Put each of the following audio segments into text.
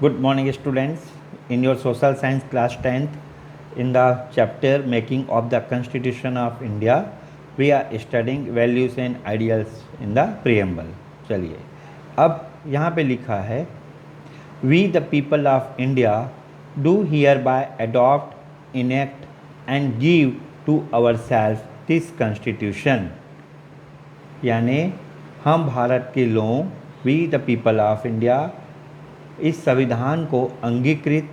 Good morning, students. In your social science class 10th, in the chapter Making of the Constitution of India, we are studying values and ideals in the preamble. चलिए, अब यहाँ पे लिखा है We the people of India do hereby adopt, enact and give to ourselves this constitution. यानी हम भारत के लोग we the people of India इस संविधान को अंगीकृत,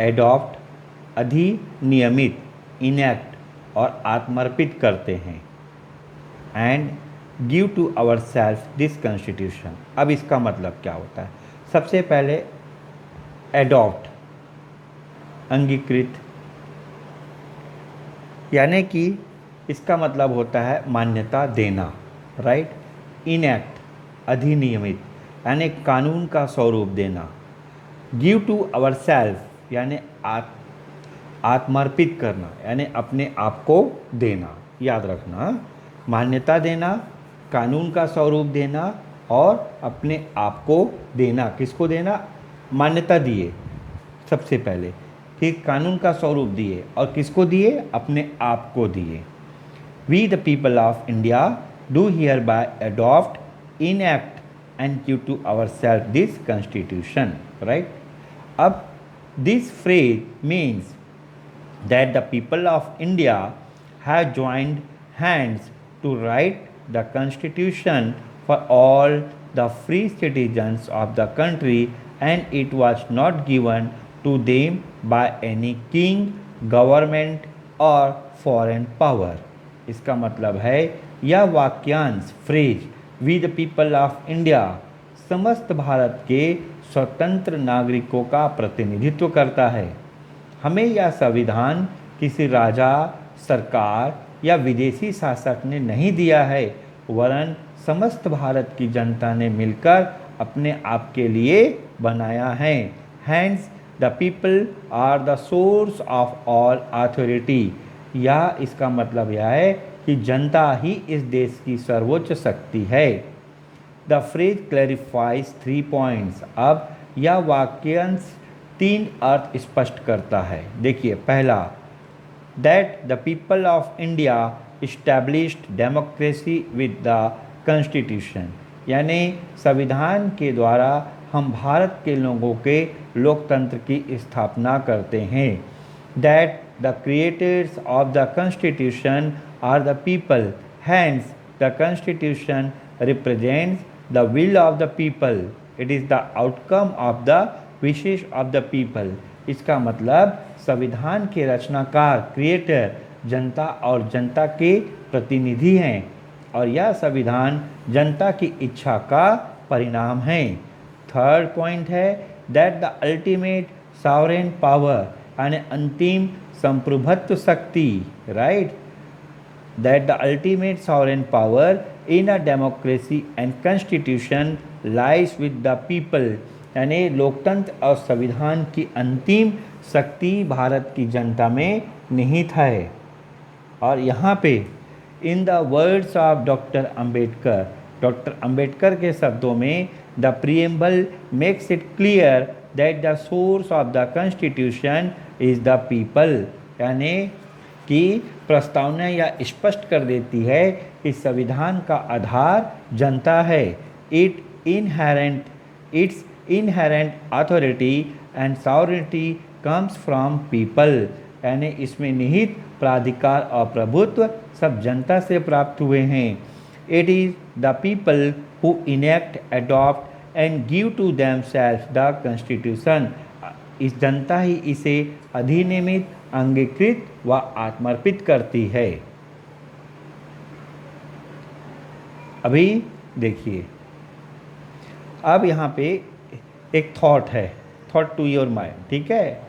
एडॉप्ट, अधिनियमित, इनैक्ट और आत्मर्पित करते हैं and give to our self this constitution. अब इसका मतलब क्या होता है? सबसे पहले एडॉप्ट, अंगीकृत, यानी कि इसका मतलब होता है मान्यता देना, राइट। इनैक्ट, अधिनियमित, यानी कानून का स्वरूप देना। गिव टू आवर सेल्फ, यानी आत्मर्पित करना, यानी अपने आप को देना। याद रखना, मान्यता देना, कानून का स्वरूप देना और अपने आप को देना। किसको देना? मान्यता दिए सबसे पहले, फिर कानून का स्वरूप दिए और किसको दिए? अपने आप को दिए। We the people of India do hereby adopt, enact and give to ourselves this constitution, right? Ab this phrase means that the people of India have joined hands to write the constitution for all the free citizens of the country, and it was not given to them by any king, government or foreign power. इसका मतलब है यह वाक्यांश phrase we the people of India समस्त भारत के स्वतंत्र नागरिकों का प्रतिनिधित्व करता है। हमें यह संविधान किसी राजा, सरकार या विदेशी शासक ने नहीं दिया है, वरन समस्त भारत की जनता ने मिलकर अपने आप के लिए बनाया है। Hence the people are the source of all authority. यह इसका मतलब यह है कि जनता ही इस देश की सर्वोच्च शक्ति है। The phrase clarifies 3 points. अब यह वाक्यांश 3 अर्थ स्पष्ट करता है। देखिए, पहला, that the people of India established democracy with the constitution, यानी संविधान के द्वारा हम भारत के लोगों के लोकतंत्र की स्थापना करते हैं। That the creators of the constitution are the people, hence the constitution represents the will of the people, it is the outcome of the wishes of the people। इसका मतलब संविधान के रचनाकार, क्रिएटर, जनता और जनता के प्रतिनिधि हैं और यह संविधान जनता की इच्छा का परिणाम है। थर्ड पॉइंट है that the ultimate sovereign power, यानी अंतिम संप्रभुत्व शक्ति, right, that the ultimate sovereign power in a democracy and constitution lies with the people, यानी लोकतंत्र और संविधान की अंतिम शक्ति भारत की जनता में निहित है। और यहाँ पे in the words of doctor Ambedkar के शब्दों में, the preamble makes it clear that the source of the constitution is the people, यानी कि प्रस्तावना यह स्पष्ट कर देती है कि संविधान का आधार जनता है। It's inherent authority and sovereignty comes from people, यानी इसमें निहित प्राधिकार और प्रभुत्व सब जनता से प्राप्त हुए हैं। It is the people who enact, adopt and give to themselves the constitution. इस जनता ही इसे अधिनियमित, अंगीकृत व आत्मर्पित करती है। अभी देखिए, अब यहाँ पे एक थॉट है, थॉट टू योर माइंड, ठीक है।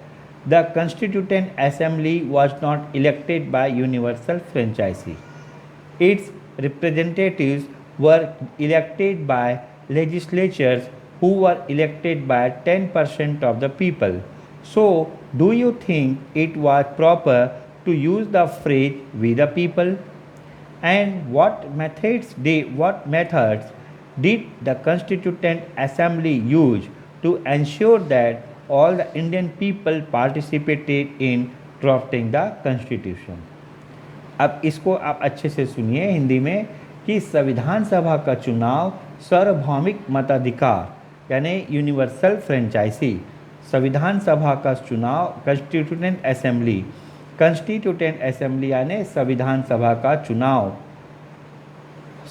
The constituent assembly was not elected by universal franchise, its representatives were elected by legislatures who were elected by 10% of the people. So, do you think it was proper to use the phrase "we the people"? And what methods did the Constituent Assembly use to ensure that all the Indian people participated in drafting the constitution. अब इसको आप अच्छे से सुनिए हिंदी में कि संविधान सभा का चुनाव सार्वभौमिक मताधिकार यानी यूनिवर्सल फ्रेंचाइजी, संविधान सभा का चुनाव कंस्टिट्यूटेंट असेंबली यानी संविधान सभा का चुनाव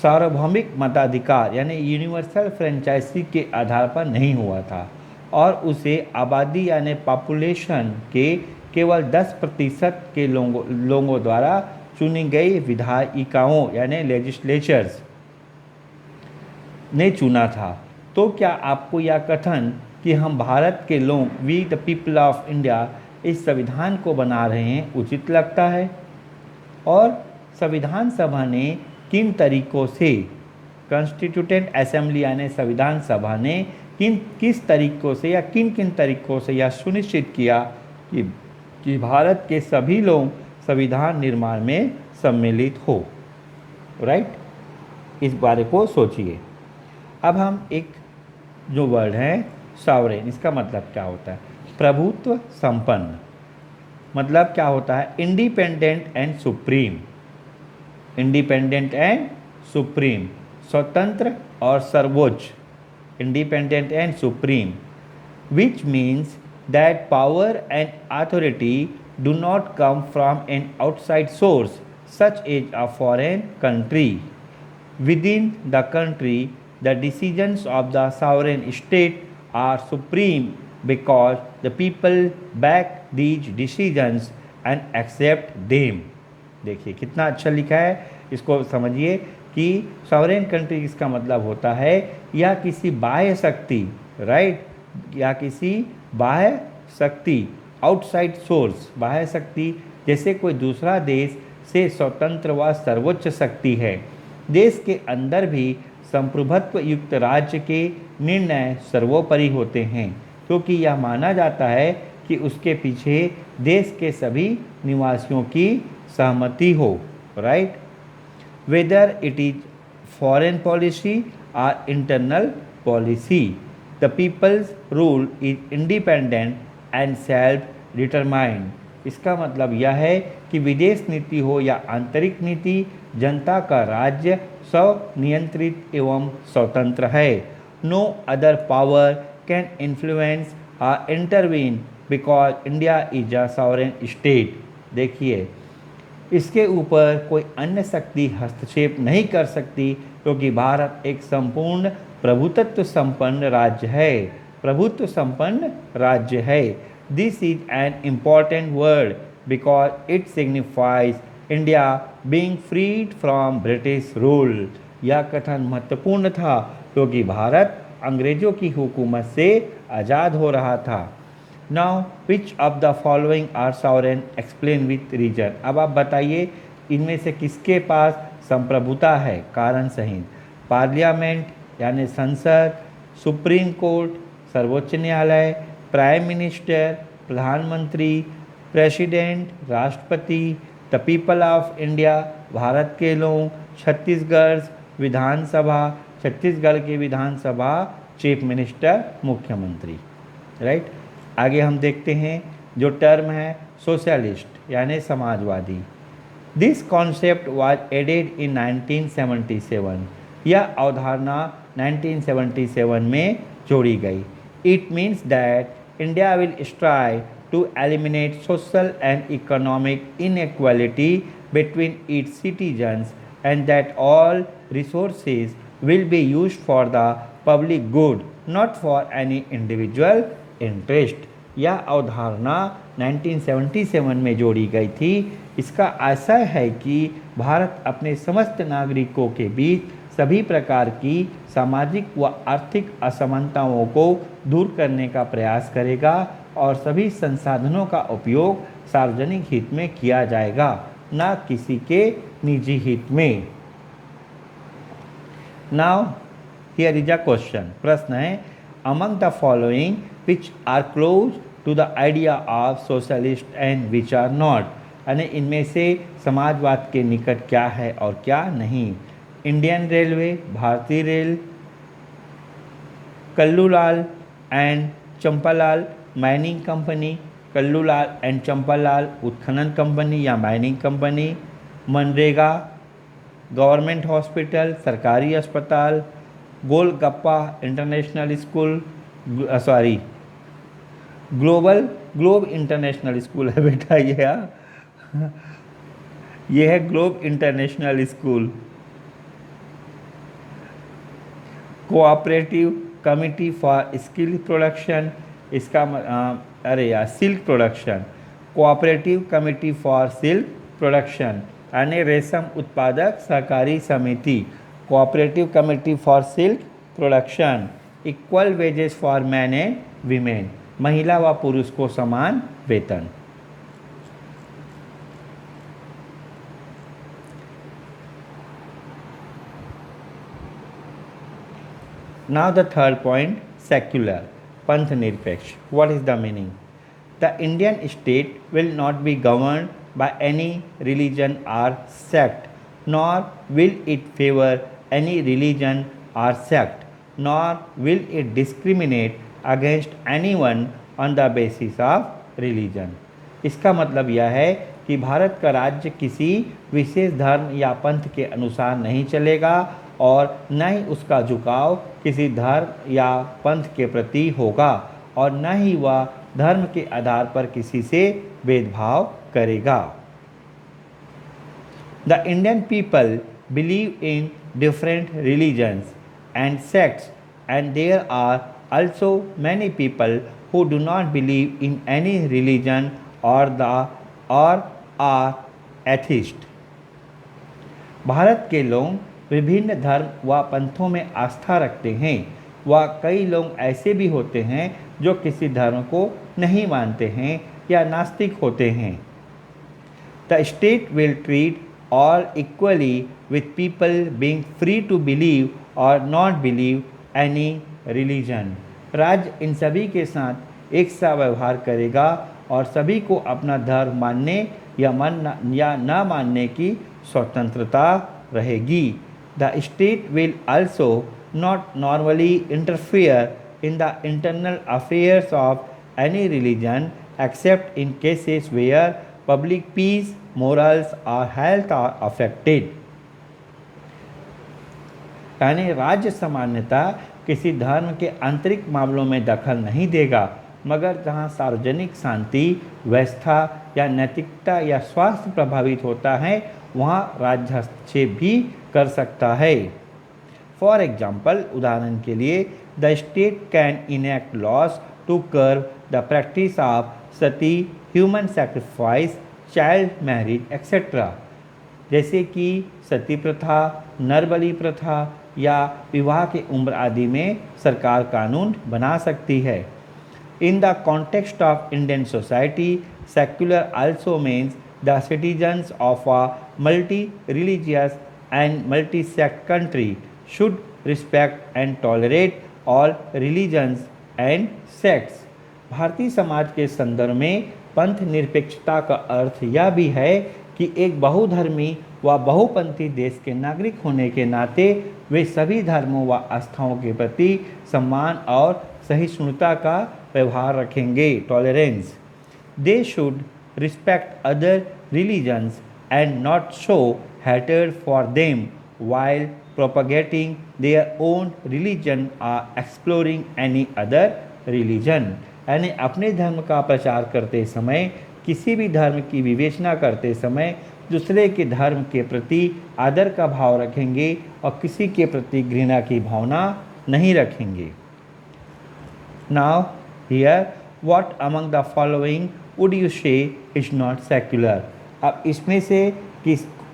सार्वभौमिक मताधिकार यानी यूनिवर्सल फ्रेंचाइजी के आधार पर नहीं हुआ था और उसे आबादी यानी पॉपुलेशन के केवल 10% के लोगों द्वारा चुनी गई विधायिकाओं यानी लेजिस्लेचर्स ने चुना था। तो क्या आपको यह कथन कि हम भारत के लोग we the people of India इस संविधान को बना रहे हैं उचित लगता है? और संविधान सभा ने किन तरीकों से कॉन्स्टिट्यूटेंट असेंबली यानी संविधान सभा ने किस तरीकों से या किन तरीकों से यह सुनिश्चित किया कि भारत के सभी लोग संविधान निर्माण में सम्मिलित हो? राइट, इस बारे को सोचिए। अब हम एक जो वर्ड है सॉवरेन, इसका मतलब क्या होता है? प्रभुत्व संपन्न। मतलब क्या होता है? Independent and supreme. Independent and supreme, स्वतंत्र और सर्वोच्च। Independent and supreme, which means that power and authority do not come from an outside source such as a foreign country. Within the country, the decisions of the sovereign state are supreme because the people back these decisions and accept them. देखिए कितना अच्छा लिखा है, इसको समझिए कि sovereign country इसका मतलब होता है या किसी बाह्य शक्ति, राइट, या किसी बाह्य शक्ति, आउटसाइड सोर्स, बाह्य शक्ति जैसे कोई दूसरा देश से स्वतंत्र व सर्वोच्च शक्ति है। देश के अंदर भी संप्रभुत्व युक्त राज्य के निर्णय सर्वोपरि होते हैं क्योंकि यह माना जाता है कि उसके पीछे देश के सभी निवासियों की सहमति हो। Right, whether it is foreign policy और internal policy, the people's rule is independent and self determined. इसका मतलब यह है कि विदेश नीति हो या आंतरिक नीति, जनता का राज्य स्वनियंत्रित एवं स्वतंत्र है। No other power can influence और intervene because India is a sovereign state. देखिए, इसके ऊपर कोई अन्य शक्ति हस्तक्षेप नहीं कर सकती क्योंकि भारत एक संपूर्ण प्रभुत्व संपन्न राज्य है। प्रभुत्व संपन्न राज्य है। This is an important word because it signifies India being freed from British rule. यह कथन महत्वपूर्ण था क्योंकि भारत अंग्रेजों की हुकूमत से आज़ाद हो रहा था। Now which of the following are sovereign, explain with reason. अब आप बताइए इनमें से किसके पास संप्रभुता है कारण सहित। पार्लियामेंट यानी संसद, सुप्रीम कोर्ट सर्वोच्च न्यायालय, प्राइम मिनिस्टर प्रधानमंत्री, प्रेसिडेंट राष्ट्रपति, the people of India Bharat के लोग, छत्तीसगढ़ विधानसभा छत्तीसगढ़ की विधानसभा, चीफ मिनिस्टर मुख्यमंत्री। राइट, आगे हम देखते हैं जो टर्म है सोशलिस्ट यानी समाजवादी। This concept was added in 1977। यह अवधारणा 1977 में जोड़ी गई। It means that India will strive to eliminate social and economic inequality between its citizens and that all resources will be used for the public good, not for any individual interest। यह अवधारणा 1977 में जोड़ी गई थी। इसका आशय है कि भारत अपने समस्त नागरिकों के बीच सभी प्रकार की सामाजिक व आर्थिक असमानताओं को दूर करने का प्रयास करेगा और सभी संसाधनों का उपयोग सार्वजनिक हित में किया जाएगा, न किसी के निजी हित में। Now here is a question। प्रश्न है among the following which are close to the idea of socialist and which are not। यानी इनमें से समाजवाद के निकट क्या है और क्या नहीं। इंडियन रेलवे, भारतीय रेल, Kallulal and Champalal mining company, Kallulal and Champalal उत्खनन कंपनी या mining company, MNREGA government hospital सरकारी अस्पताल, golgappa international school sorry globe international school है बेटा ये है globe international school, cooperative committee for skill production, इसका अरे यार silk production, cooperative committee for silk production यानी रेशम उत्पादक सहकारी समिति, cooperative committee for silk production, equal wages for man and women, महिला व पुरुष को समान वेतन। Now the third point, secular, पंथ निरपेक्ष. What is the meaning? The Indian state will not be governed by any religion or sect, nor will it favor any religion or sect, nor will it discriminate against anyone on the basis of religion. इसका मतलब यह है कि भारत का राज्य किसी विशेष धर्म या पंथ के अनुसार नहीं चलेगा और न ही उसका झुकाव किसी धर्म या पंथ के प्रति होगा और न ही वह धर्म के आधार पर किसी से भेदभाव करेगा। The Indian people believe in different religions and sects and there are also many people who do not believe in any religion or are atheist. Bharat के लोग विभिन्न धर्म व पंथों में आस्था रखते हैं व कई लोग ऐसे भी होते हैं जो किसी धर्म को नहीं मानते हैं या नास्तिक होते हैं। The state will treat all equally with people being free to believe or not believe any religion. राज्य इन सभी के साथ एक सा व्यवहार करेगा और सभी को अपना धर्म मानने या न मानने की स्वतंत्रता रहेगी। The state will also not normally interfere in the internal affairs of any religion except in cases where public peace, morals or health are affected. यानी राज्य सामान्यतः किसी धर्म के आंतरिक मामलों में दखल नहीं देगा, मगर जहां सार्वजनिक शांति, व्यवस्था या नैतिकता या स्वास्थ्य प्रभावित होता है वहां राज्य हस्तक्षेप भी कर सकता है। फॉर एग्जाम्पल, उदाहरण के लिए, the state can enact laws to curb the practice of sati, human sacrifice, child marriage etcetera. जैसे कि सती प्रथा, नरबलि प्रथा या विवाह की उम्र आदि में सरकार कानून बना सकती है। In the context of Indian society, secular also means the citizens of a multi religious and multi sect country should respect and tolerate all religions and sects. Bharatiya Samaj के संदर्भ में पंथ निरपेक्षता का अर्थ यह भी है कि एक बहुधर्मी व बहुपंथी देश के नागरिक होने के नाते वे सभी धर्मों व आस्थाओं के प्रति सम्मान और सहिष्णुता का व्यवहार रखेंगे, tolerance. They should respect other religions and not show hated for them while propagating their own religion or exploring any other religion। यानी अपने धर्म का प्रचार करते समय, किसी भी धर्म की विवेचना करते समय दूसरे के धर्म के प्रति आदर का भाव रखेंगे और किसी के प्रति घृणा की भावना नहीं रखेंगे। Now here, what among the following would you say is not secular? अब इसमें से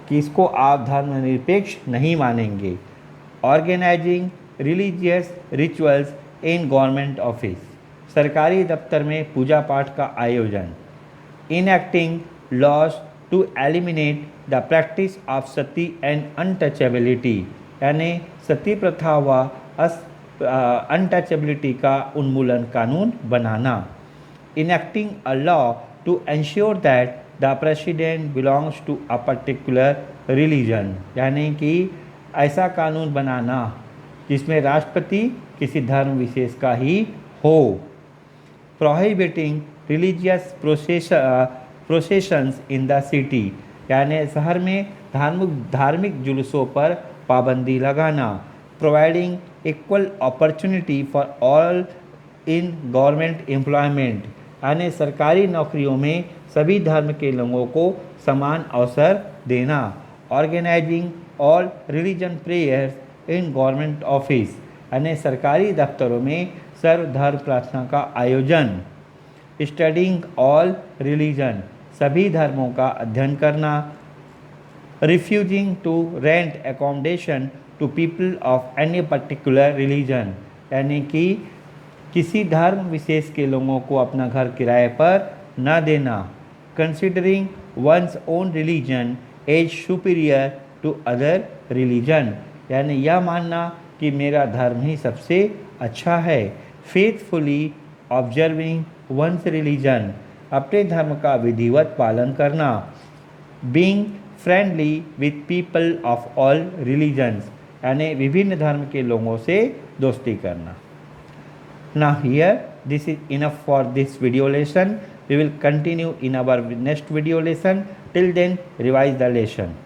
किसको आप धर्मनिरपेक्ष नहीं मानेंगे? Organising religious rituals in government office, सरकारी दफ्तर में पूजा पाठ का आयोजन। Enacting laws to eliminate the practice of sati and untouchability, यानी सती प्रथा व अनटचेबिलिटी का उन्मूलन कानून बनाना। Enacting a law to ensure that the president belongs to a particular religion, यानी कि ऐसा कानून बनाना जिसमें राष्ट्रपति किसी धर्म विशेष का ही हो। Prohibiting religious processions in the city, यानी शहर में धार्मिक जुलूसों पर पाबंदी लगाना। Providing equal opportunity for all in government employment, यानी सरकारी नौकरियों में सभी धर्म के लोगों को समान अवसर देना। Organising all religion prayers in government office, यानी सरकारी दफ्तरों में सर्वधर्म प्रार्थना का आयोजन। स्टडिंग ऑल रिलीजन, सभी धर्मों का अध्ययन करना। Refusing to rent accommodation to people of any particular religion, यानी कि किसी धर्म विशेष के लोगों को अपना घर किराए पर न देना। Considering one's own religion as superior to other religion, यानी यह मानना कि मेरा धर्म ही सबसे अच्छा है। फेथफुली ऑब्जर्विंग वंस रिलीजन, अपने धर्म का विधिवत पालन करना। Being friendly with people of all religions, यानी विभिन्न धर्म के लोगों से दोस्ती करना। Now here this is enough for this video lesson. We will continue in our next video lesson. Till then, revise the lesson.